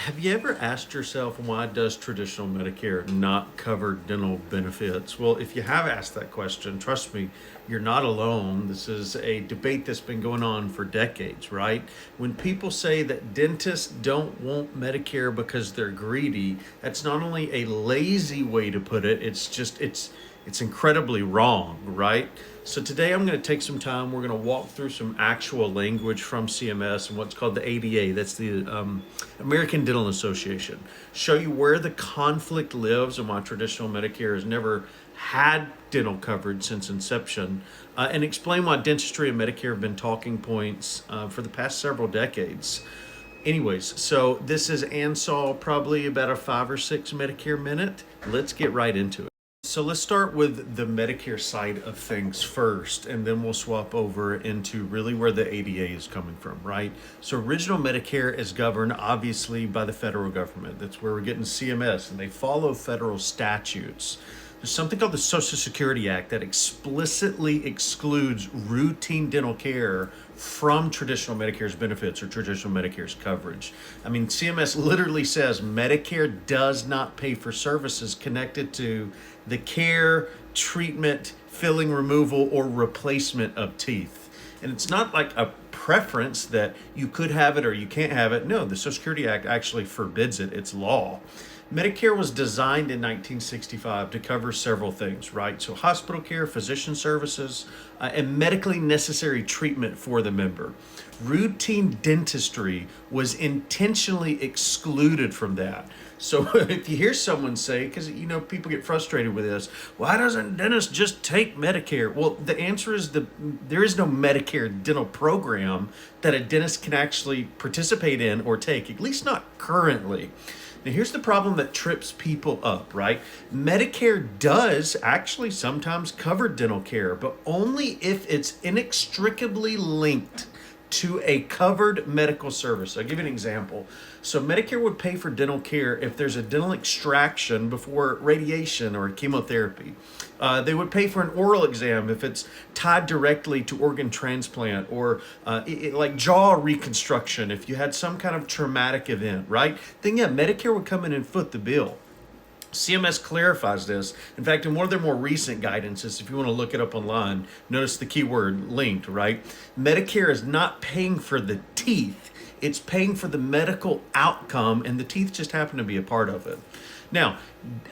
Have you ever asked yourself, why does traditional Medicare not cover dental benefits? Well, if you have asked that question, trust me, you're not alone. This is a debate that's been going on for decades, right? When people say that dentists don't want Medicare because they're greedy, that's not only a lazy way to put it, it's incredibly wrong, right? So today I'm going to take some time. We're going to walk through some actual language from CMS and what's called the ADA. That's the American Dental Association. Show you where the conflict lives and why traditional Medicare has never had dental coverage since inception, and explain why dentistry and Medicare have been talking points for the past several decades. Anyways, so this is Ansall, probably about a 5 or 6 Medicare minute. Let's get right into it. So let's start with the Medicare side of things first, and then we'll swap over into really where the ADA is coming from, right? So original Medicare is governed obviously by the federal government. That's where we're getting CMS, and they follow federal statutes. There's something called the Social Security Act that explicitly excludes routine dental care from traditional Medicare's benefits or traditional Medicare's coverage. I mean, CMS literally says Medicare does not pay for services connected to the care, treatment, filling, removal, or replacement of teeth. And it's not like a preference that you could have it or you can't have it. No, the Social Security Act actually forbids it. It's law. Medicare was designed in 1965 to cover several things, right? So hospital care, physician services, and medically necessary treatment for the member. Routine dentistry was intentionally excluded from that. So if you hear someone say, because people get frustrated with this, why doesn't dentists just take Medicare? Well, the answer is there is no Medicare dental program that a dentist can actually participate in or take, at least not currently. Now, here's the problem that trips people up, right? Medicare does actually sometimes cover dental care, but only if it's inextricably linked to a covered medical service. I'll give you an example. So Medicare would pay for dental care if there's a dental extraction before radiation or chemotherapy. They would pay for an oral exam if it's tied directly to organ transplant or like jaw reconstruction if you had some kind of traumatic event, right? Then yeah, Medicare would come in and foot the bill. CMS clarifies this. In fact, in one of their more recent guidances, if you want to look it up online, notice the keyword linked, right? Medicare is not paying for the teeth. It's paying for the medical outcome, and the teeth just happen to be a part of it. Now,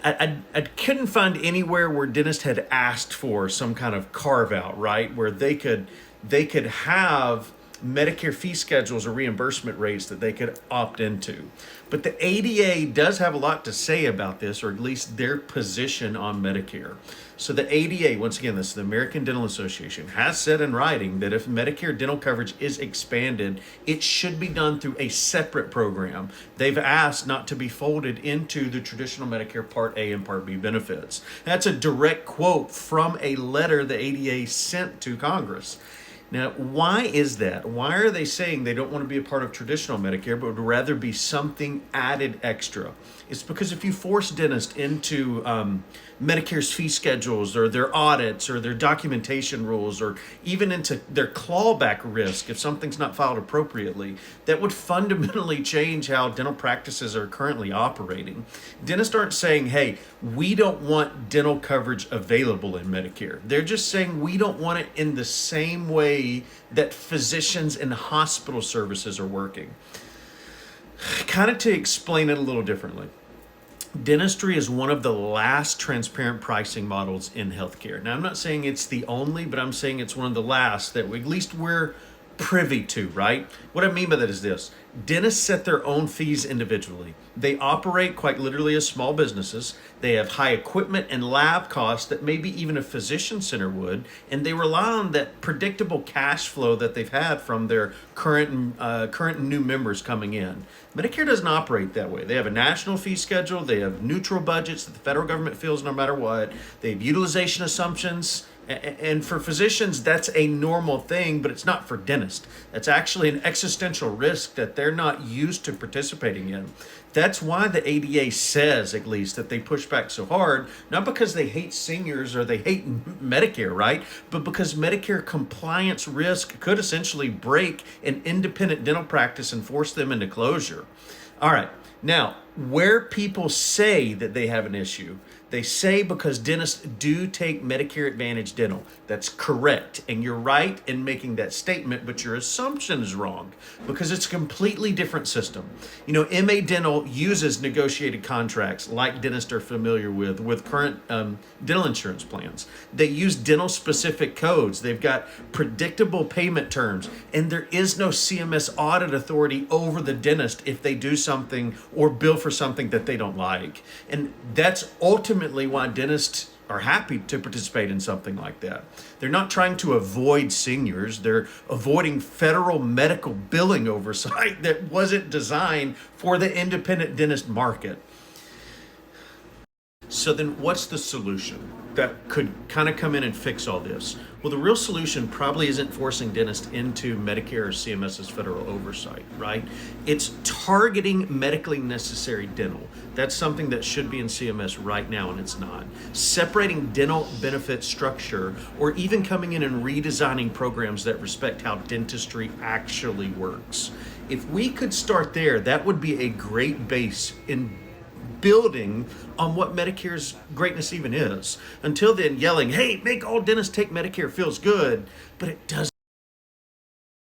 I couldn't find anywhere where dentists had asked for some kind of carve out, right? Where they could have Medicare fee schedules or reimbursement rates that they could opt into. But the ADA does have a lot to say about this, or at least their position on Medicare. So the ADA, once again, this is the American Dental Association, has said in writing that if Medicare dental coverage is expanded, it should be done through a separate program. They've asked not to be folded into the traditional Medicare Part A and Part B benefits. That's a direct quote from a letter the ADA sent to Congress. Now, why is that? Why are they saying they don't want to be a part of traditional Medicare, but would rather be something added extra? It's because if you force dentists into Medicare's fee schedules or their audits or their documentation rules or even into their clawback risk if something's not filed appropriately, that would fundamentally change how dental practices are currently operating. Dentists aren't saying, hey, we don't want dental coverage available in Medicare. They're just saying we don't want it in the same way that physicians and hospital services are working. Kind of to explain it a little differently. Dentistry is one of the last transparent pricing models in healthcare. Now, I'm not saying it's the only, but I'm saying it's one of the last that at least we're privy to, right? What I mean by that is this. Dentists set their own fees individually. They operate quite literally as small businesses. They have high equipment and lab costs that maybe even a physician center would, and they rely on that predictable cash flow that they've had from their current and new members coming in. Medicare doesn't operate that way. They have a national fee schedule. They have neutral budgets that the federal government fills no matter what. They have utilization assumptions. And for physicians, that's a normal thing, but it's not for dentists. That's actually an existential risk that they're not used to participating in. That's why the ADA says, at least, that they push back so hard, not because they hate seniors or they hate Medicare, right? But because Medicare compliance risk could essentially break an independent dental practice and force them into closure. All right. Now, where people say that they have an issue, they say because dentists do take Medicare Advantage dental. That's correct. And you're right in making that statement, but your assumption is wrong because it's a completely different system. You know, MA Dental uses negotiated contracts like dentists are familiar with current dental insurance plans. They use dental specific codes. They've got predictable payment terms, and there is no CMS audit authority over the dentist if they do something or bill for something that they don't like. And that's ultimately why dentists are happy to participate in something like that. They're not trying to avoid seniors. They're avoiding federal medical billing oversight that wasn't designed for the independent dentist market. So then what's the solution that could kind of come in and fix all this? Well, the real solution probably isn't forcing dentists into Medicare or CMS's federal oversight, right? It's targeting medically necessary dental. That's something that should be in CMS right now, and it's not. Separating dental benefit structure, or even coming in and redesigning programs that respect how dentistry actually works. If we could start there, that would be a great base in building on what Medicare's greatness even is. Until then, yelling, hey, make all dentists take Medicare feels good, but it doesn't.